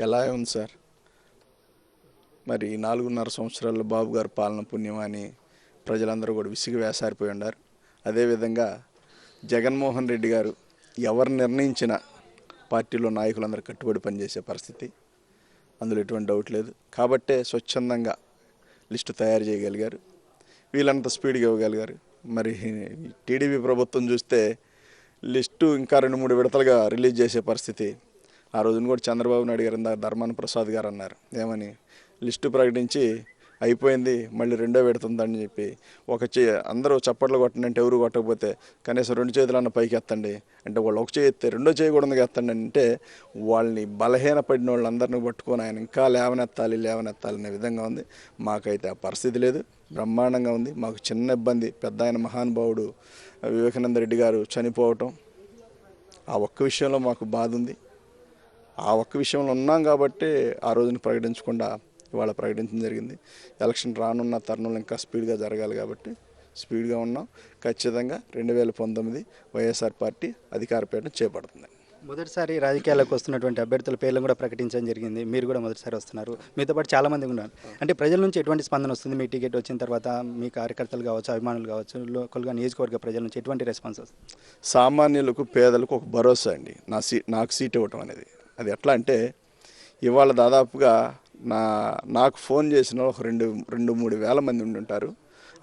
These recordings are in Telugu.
ఎలా ఉంది సార్? మరి 4.5 సంవత్సరాల్లో బాబు గారి పాలన పుణ్యమని ప్రజలందరూ కూడా విసిగి వేసారిపోయి ఉన్నారు. అదేవిధంగా జగన్మోహన్ రెడ్డి గారు ఎవరు నిర్ణయించిన పార్టీలో నాయకులందరూ కట్టుబడి పనిచేసే పరిస్థితి, అందులో ఎటువంటి డౌట్ లేదు. కాబట్టే స్వచ్ఛందంగా లిస్టు తయారు చేయగలిగారు, వీళ్ళంత స్పీడ్గా ఇవ్వగలిగారు. మరి టీడీపీ ప్రభుత్వం చూస్తే లిస్టు ఇంకా 2-3 విడతలుగా రిలీజ్ చేసే పరిస్థితి. ఆ రోజున కూడా చంద్రబాబు నాయుడు గారు ధర్మాన ప్రసాద్ గారు అన్నారు, ఏమని, లిస్టు ప్రకటించి అయిపోయింది, మళ్ళీ రెండో విడతుందని చెప్పి అందరూ చప్పట్లు కొట్టండి అంటే ఎవరు కొట్టకపోతే కనీసం 2 చేతులన్న పైకి ఎత్తండి అంటే వాళ్ళు ఒక చేయి ఎత్తే రెండో చేయకూడదు ఎత్తండి అంటే వాళ్ళని బలహీనపడిన వాళ్ళందరినీ పట్టుకొని ఆయన ఇంకా లేవనెత్తాలి అనే విధంగా ఉంది. మాకైతే ఆ పరిస్థితి లేదు, బ్రహ్మాండంగా ఉంది. మాకు చిన్న ఇబ్బంది, పెద్ద ఆయన మహానుభావుడు వివేకానంద రెడ్డి గారు చనిపోవటం, ఆ ఒక్క విషయంలో మాకు బాధ ఉంది. ఆ ఒక్క విషయంలో ఉన్నాం కాబట్టి ఆ రోజున ప్రకటించకుండా ఇవాళ ప్రకటించడం జరిగింది. ఎలక్షన్ రానున్న తరుణంలో ఇంకా స్పీడ్గా జరగాలి కాబట్టి స్పీడ్గా ఉన్నాం. ఖచ్చితంగా 2019 వైఎస్ఆర్ పార్టీ అధికారపీఠం చేపడుతుంది. మొదటిసారి రాజకీయాలకు వస్తున్నటువంటి అభ్యర్థుల పేర్లను కూడా ప్రకటించడం జరిగింది. మీరు కూడా మొదటిసారి వస్తున్నారు, మీతో పాటు చాలామంది ఉన్నారు. అంటే ప్రజల నుంచి ఎటువంటి స్పందన వస్తుంది? మీ టికెట్ వచ్చిన తర్వాత మీ కార్యకర్తలు కావచ్చు, అభిమానులు కావచ్చు, లోకల్గా నియోజకవర్గ ప్రజల నుంచి ఎటువంటి రెస్పాన్స్ వస్తుంది? సామాన్యులకు, పేదలకు ఒక భరోసా అండి నాకు సీట్ ఇవ్వటం అనేది. అది ఎట్లా అంటే ఇవాళ దాదాపుగా నాకు ఫోన్ చేసిన ఒక 2-3 వేల మంది ఉండి ఉంటారు.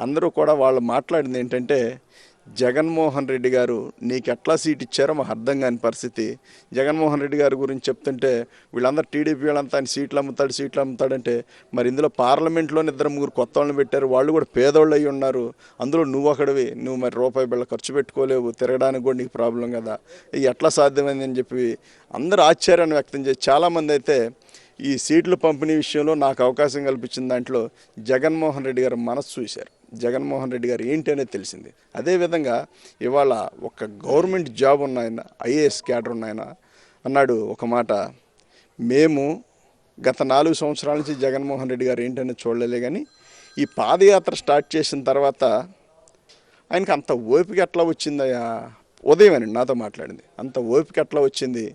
అందరూ కూడా వాళ్ళు మాట్లాడింది ఏంటంటే, జగన్మోహన్ రెడ్డి గారు నీకు ఎట్లా సీట్ ఇచ్చారో మాకు అర్థం కాని పరిస్థితి. జగన్మోహన్ రెడ్డి గారి గురించి చెప్తుంటే వీళ్ళందరూ టీడీపీ వాళ్ళంతా ఆయన సీట్లు అమ్ముతాడంటే, మరి ఇందులో పార్లమెంట్లో 2-3 కొత్త వాళ్ళని పెట్టారు, వాళ్ళు కూడా పేదోళ్ళు అయ్యి ఉన్నారు. అందులో నువ్వు ఒకడివి, నువ్వు మరి రూపాయి బిళ్ళ ఖర్చు పెట్టుకోలేవు, తిరగడానికి కూడా నీకు ప్రాబ్లం కదా, ఇది ఎట్లా సాధ్యమైంది అని చెప్పి అందరూ ఆశ్చర్యాన్ని వ్యక్తం చేసి, చాలామంది అయితే ఈ సీట్ల పంపిణీ విషయంలో నాకు అవకాశం కల్పించిన దాంట్లో జగన్మోహన్ రెడ్డి గారు మనసు చూశారు, జగన్మోహన్ రెడ్డి గారు ఏంటి అనేది తెలిసింది. అదేవిధంగా ఇవాళ ఒక గవర్నమెంట్ జాబ్ ఉన్నాయన, ఐఏఎస్ క్యాడర్ ఉన్నాయన అన్నాడు ఒక మాట, మేము గత 4 సంవత్సరాల నుంచి జగన్మోహన్ రెడ్డి గారు ఏంటనేది చూడలే, కానీ ఈ పాదయాత్ర స్టార్ట్ చేసిన తర్వాత ఆయనకి అంత ఓపిక ఎట్లా వచ్చిందయ్యా, ఉదయమేనండి నాతో మాట్లాడింది, అంత ఓపిక ఎట్లా వచ్చింది,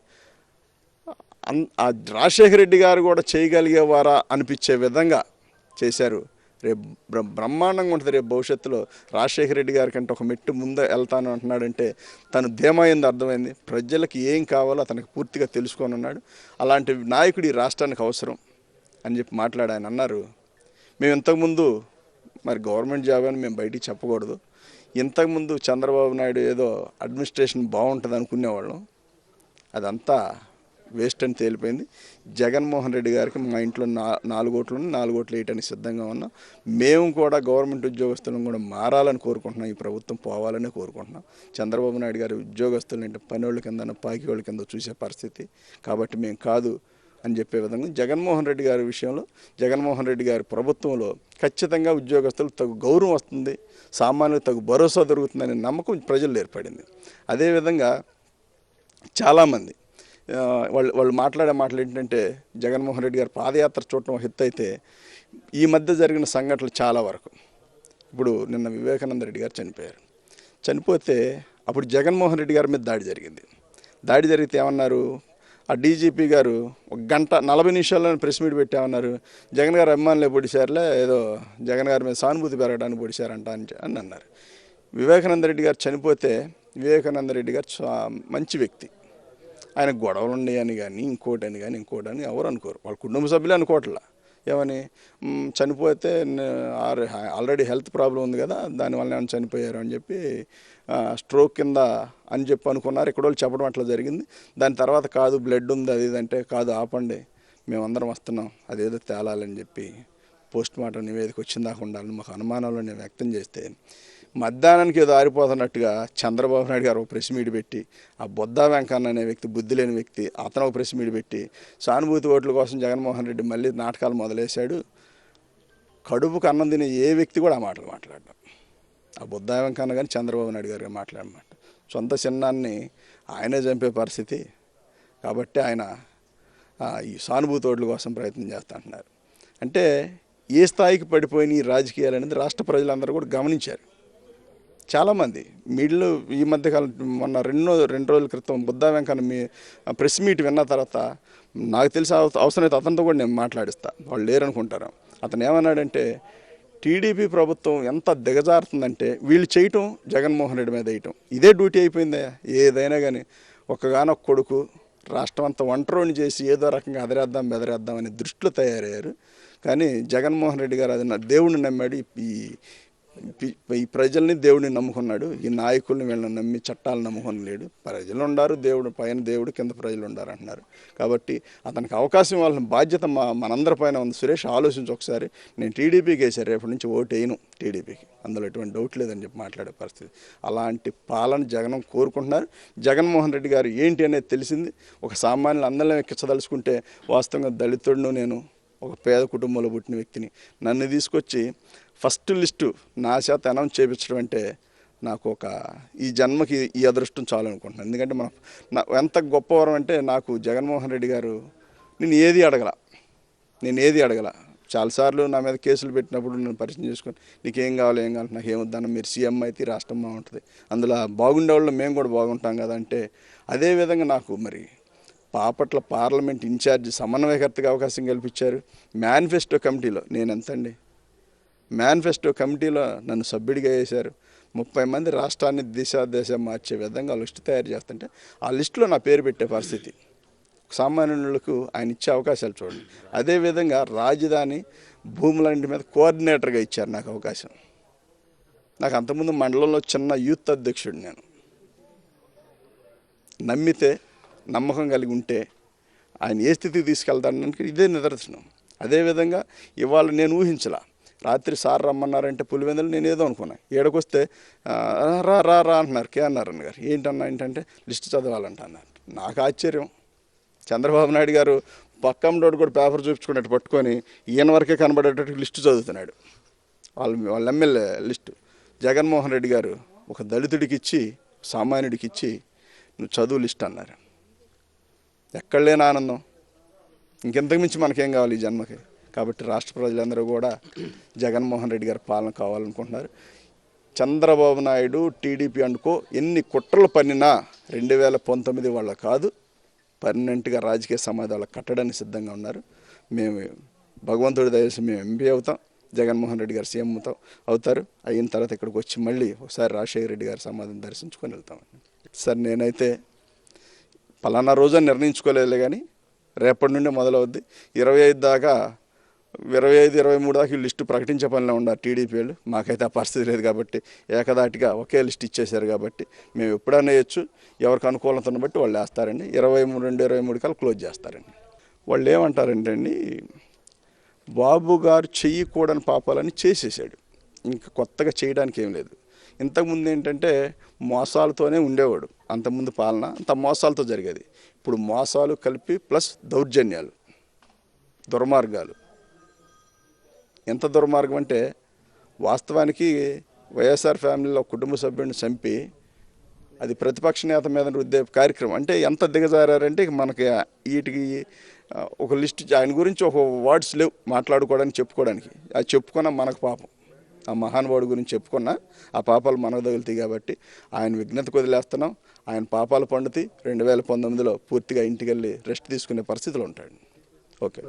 ఆ రాజశేఖర రెడ్డి గారు కూడా చేయగలిగేవారా అనిపించే విధంగా చేశారు. రేపు బ్రహ్మాండంగా ఉంటుంది. రేపు భవిష్యత్తులో రాజశేఖర రెడ్డి గారి కంటే ఒక మెట్టు ముందే వెళ్తాను అంటున్నాడంటే తను ధీమైంది అర్థమైంది. ప్రజలకు ఏం కావాలో అతనికి పూర్తిగా తెలుసుకొని ఉన్నాడు. అలాంటి నాయకుడు ఈ రాష్ట్రానికి అవసరం అని చెప్పి మాట్లాడి ఆయన అన్నారు, మేము ఇంతకుముందు మరి గవర్నమెంట్ జాబ్ అని మేము బయటికి చెప్పకూడదు, ఇంతకుముందు చంద్రబాబు నాయుడు ఏదో అడ్మినిస్ట్రేషన్ బాగుంటుంది అనుకునేవాళ్ళం, అదంతా వేస్ట్ అని తేలిపోయింది. జగన్మోహన్ రెడ్డి గారికి మా ఇంట్లో 4 ఓట్లు 4 ఓట్లు వేయడానికి సిద్ధంగా ఉన్నాం. మేము కూడా గవర్నమెంట్ ఉద్యోగస్తులను కూడా మారాలని కోరుకుంటున్నాం, ఈ ప్రభుత్వం పోవాలని కోరుకుంటున్నాం. చంద్రబాబు నాయుడు గారి ఉద్యోగస్తులు అంటే పనివాళ్ళ కింద పాకివాళ్ళ కింద చూసే పరిస్థితి, కాబట్టి మేము కాదు అని చెప్పే విధంగా జగన్మోహన్ రెడ్డి గారి విషయంలో, జగన్మోహన్ రెడ్డి గారి ప్రభుత్వంలో ఖచ్చితంగా ఉద్యోగస్తులకు తగు గౌరవం వస్తుంది, సామాన్యులకు తగు భరోసా దొరుకుతుందనే నమ్మకం ప్రజల్లో ఏర్పడింది. అదేవిధంగా చాలామంది వాళ్ళు మాట్లాడే మాటలు ఏంటంటే, జగన్మోహన్ రెడ్డి గారు పాదయాత్ర చూడటం ఒక ఎత్తు అయితే ఈ మధ్య జరిగిన సంఘటనలు చాలా వరకు, ఇప్పుడు నిన్న వివేకానంద రెడ్డి గారు చనిపోతే అప్పుడు జగన్మోహన్ రెడ్డి గారి మీద దాడి జరిగితే ఏమన్నారు, ఆ డీజీపీ గారు 1 గంట 40 నిమిషాల్లోనే ప్రెస్ మీట్ పెట్టామన్నారు, జగన్ గారు అభిమానులే పొడిచారులే, ఏదో జగన్ గారి మీద సానుభూతి పెరగడానికి పొడిచారంట అని అన్నారు. వివేకానంద రెడ్డి గారు చనిపోతే వివేకానంద రెడ్డి గారు మంచి వ్యక్తి, ఆయన గొడవలు ఉన్నాయని కానీ ఇంకోటని ఎవరు అనుకోరు, వాళ్ళ కుటుంబ సభ్యులే అనుకోవట్లా. ఏమని చనిపోతే ఆల్రెడీ హెల్త్ ప్రాబ్లం ఉంది కదా, దానివల్ల ఏమైనా చనిపోయారు అని చెప్పి స్ట్రోక్ కింద అని చెప్పి అనుకున్నారు. ఇక్కడ వాళ్ళు చెప్పడం అట్లా జరిగింది. దాని తర్వాత కాదు బ్లడ్ ఉంది అది ఇదంటే, కాదు ఆపండి మేమందరం వస్తున్నాం అదేదో తేలాలని చెప్పి పోస్ట్ మార్టం నివేదిక వచ్చిందాకా ఉండాలని మాకు అనుమానాలు నేను వ్యక్తం చేస్తే, మధ్యాహ్నానికి ఏదో ఆరిపోతున్నట్టుగా చంద్రబాబు నాయుడు గారు ఒక ప్రెస్ మీట్ పెట్టి, ఆ బొద్దా వెంకన్న అనే వ్యక్తి, బుద్ధి లేని వ్యక్తి, అతను ఒక ప్రెస్ మీట్ పెట్టి సానుభూతి ఓట్ల కోసం జగన్మోహన్ రెడ్డి మళ్ళీ నాటకాలు మొదలేశాడు. కడుపుకు అన్నం తినే ఏ వ్యక్తి కూడా ఆ మాటలు మాట్లాడడం, ఆ బొద్దా వెంకన్న కానీ చంద్రబాబు నాయుడు గారు మాట్లాడమాట, సొంత చిన్నాన్ని ఆయనే చంపే పరిస్థితి. కాబట్టి ఆయన ఈ సానుభూతి ఓట్ల కోసం ప్రయత్నం చేస్తుంటున్నారు. అంటే ఏ స్థాయికి పడిపోయిన ఈ రాజకీయాలు అనేది రాష్ట్ర ప్రజలందరూ కూడా గమనించారు. చాలామంది మీడియాలో ఈ మధ్యకాలం మొన్న రెండు రోజుల క్రితం బుద్ధా వెంకన్న మీ ప్రెస్ మీట్ విన్న తర్వాత నాకు తెలిసి అవసరమైతే అతనితో కూడా నేను మాట్లాడిస్తా, వాళ్ళు లేరనుకుంటారు. అతను ఏమన్నాడంటే టీడీపీ ప్రభుత్వం ఎంత దిగజారుతుందంటే వీళ్ళు చేయటం జగన్మోహన్ రెడ్డి మీద వేయటం ఇదే డ్యూటీ అయిపోయిందా. ఏదైనా కానీ ఒక్కగానొక్క కొడుకు రాష్ట్రం అంతా ఒంటరిని చేసి ఏదో రకంగా అదిరేద్దాం బెదిరేద్దాం అనే దృష్టిలో తయారయ్యారు. కానీ జగన్మోహన్ రెడ్డి గారు అది దేవుడిని నమ్మాడు, ఈ ప్రజల్ని దేవుడిని నమ్ముకున్నాడు. ఈ నాయకుల్ని వీళ్ళని నమ్మి చట్టాలను నమ్ముకొని లేడు. ప్రజలు ఉండారు, దేవుడు పైన దేవుడు కింద ప్రజలు ఉండారు అంటున్నారు. కాబట్టి అతనికి అవకాశం ఇవ్వాల్సిన బాధ్యత మనందరి పైన ఉంది. సురేష్ ఆలోచించి ఒకసారి, నేను టీడీపీకి వేసాను, రేపటి నుంచి ఓటు వేయను టీడీపీకి, అందులో ఎటువంటి డౌట్ లేదని చెప్పి మాట్లాడే పరిస్థితి. అలాంటి పాలన జగన్ కోరుకుంటున్నారు. జగన్మోహన్ రెడ్డి గారు ఏంటి అనేది తెలిసింది. ఒక సామాన్యులు అందరిని ఎక్కించదలుచుకుంటే వాస్తవంగా దళితుడును, నేను ఒక పేద కుటుంబంలో పుట్టిన వ్యక్తిని, నన్ను తీసుకొచ్చి ఫస్ట్ లిస్టు నా చేత అనౌన్స్ చేయించడం అంటే నాకు ఈ జన్మకి ఈ అదృష్టం చాలు అనుకుంటున్నాను. ఎందుకంటే ఎంత గొప్పవరం అంటే, నాకు జగన్మోహన్ రెడ్డి గారు నేను ఏది అడగల. చాలాసార్లు నా మీద కేసులు పెట్టినప్పుడు నేను పరిచయం చేసుకొని, నీకేం కావాలి ఏం కావాలి, నాకు ఏమొద్దన్న, మీరు సీఎం అయితే రాష్ట్రం బాగుంటుంది, అందులో బాగుండే వాళ్ళు మేము కూడా బాగుంటాం కదా అంటే, అదేవిధంగా నాకు మరి బాపట్ల పార్లమెంట్ ఇన్ఛార్జ్ సమన్వయకర్తగా అవకాశం కల్పించారు. మేనిఫెస్టో కమిటీలో నేను ఎంతండి, మేనిఫెస్టో కమిటీలో నన్ను సభ్యుడిగా వేశారు. 30 మంది రాష్ట్రాన్ని దేశ మార్చే విధంగా లిస్టు తయారు చేస్తుంటే ఆ లిస్టులో నా పేరు పెట్టే పరిస్థితి. సామాన్యులకు ఆయన ఇచ్చే అవకాశాలు చూడండి. అదేవిధంగా రాజధాని భూములన్నింటి మీద కోఆర్డినేటర్గా ఇచ్చారు నాకు అవకాశం. నాకు అంతకుముందు మండలంలో చిన్న యూత్ అధ్యక్షుడు. నేను నమ్మితే, నమ్మకం కలిగి ఉంటే ఆయన ఏ స్థితికి తీసుకెళ్తాడానికి ఇదే నిదర్శనం. అదేవిధంగా ఇవాళ నేను ఊహించలా, రాత్రి సార్ రమ్మన్నారంటే పులివెందులు నేను ఏదో అనుకున్నా, ఏడకొస్తే రా రా రా అంటున్నారు కేఎన్ఆర్ఎన్ గారు. ఏంటంటే లిస్టు చదవాలంట అన్నారు. నాకు ఆశ్చర్యం. చంద్రబాబు నాయుడు గారు పక్కమ్మడోడు కూడా పేపర్ చూపించుకున్నట్టు పట్టుకొని ఈయన వరకే కనబడేటట్టు లిస్టు చదువుతున్నాడు, వాళ్ళ ఎమ్మెల్యే లిస్టు. జగన్మోహన్ రెడ్డి గారు ఒక దళితుడికి ఇచ్చి, సామాన్యుడికి ఇచ్చి, నువ్వు చదువు లిస్ట్ అన్నారు. ఎక్కడ లేని ఆనందం, ఇంకెంతకు మించి మనకేం కావాలి ఈ జన్మకి. కాబట్టి రాష్ట్ర ప్రజలందరూ కూడా జగన్మోహన్ రెడ్డి గారి పాలన కావాలనుకుంటున్నారు. చంద్రబాబు నాయుడు టీడీపీ అనుకో ఎన్ని కుట్రలు పన్నినా 2019 వాళ్ళ కాదు, పర్మనెంట్గా రాజకీయ సమాధి వాళ్ళకి కట్టడానికి సిద్ధంగా ఉన్నారు. మేము భగవంతుడి దయచేసి మేము ఎంపీ అవుతాం, జగన్మోహన్ రెడ్డి గారు సీఎం అవుతారు. అయిన తర్వాత ఇక్కడికి వచ్చి మళ్ళీ ఒకసారి రాజశేఖర రెడ్డి గారి సమాధిని దర్శించుకొని వెళ్తాం. సార్ నేనైతే పలానా రోజని నిర్ణయించుకోలేదు, కానీ రేపటి నుండి మొదలవుద్ది. 25 దాకా 23 దాకా ఈ లిస్టు ప్రకటించే పనిలో ఉన్నారు టీడీపీ వాళ్ళు. మాకైతే ఆ పరిస్థితి లేదు కాబట్టి ఏకదాటిగా ఒకే లిస్ట్ ఇచ్చేశారు కాబట్టి మేము ఎప్పుడైనా వేయచ్చు, ఎవరికి అనుకూలతను బట్టి వాళ్ళు వేస్తారండి. 23 కల్లా క్లోజ్ చేస్తారండి. వాళ్ళు ఏమంటారంటే అండి, బాబు గారు చెయ్యకూడని పాపాలని చేసేసాడు, ఇంకా కొత్తగా చేయడానికి ఏం లేదు. ఇంతకుముందు ఏంటంటే మోసాలతోనే ఉండేవాడు, అంతకుముందు పాలన అంత మోసాలతో జరిగేది. ఇప్పుడు మోసాలు కలిపి ప్లస్ దౌర్జన్యాలు, దుర్మార్గాలు. ఎంత దుర్మార్గం అంటే, వాస్తవానికి వైఎస్ఆర్ ఫ్యామిలీలో కుటుంబ సభ్యుడిని చంపి అది ప్రతిపక్ష నేత మీద రుద్దే కార్యక్రమం. అంటే ఎంత దిగజారంటే మనకి వీటికి ఒక లిస్ట్, ఆయన గురించి ఒక వర్డ్స్ లేవు మాట్లాడుకోవడానికి, చెప్పుకోవడానికి. అది చెప్పుకున్నా మనకు పాపం, ఆ మహానుభావుడి గురించి చెప్పుకున్నా ఆ పాపాలు మనకు తగులుతాయి. కాబట్టి ఆయన విజ్ఞతకు వదిలేస్తున్నాం. ఆయన పాపాలు పండుతాయి. 2019లో పూర్తిగా ఇంటికి వెళ్ళి రెస్ట్ తీసుకునే పరిస్థితిలో ఉంటాడు. ఓకే.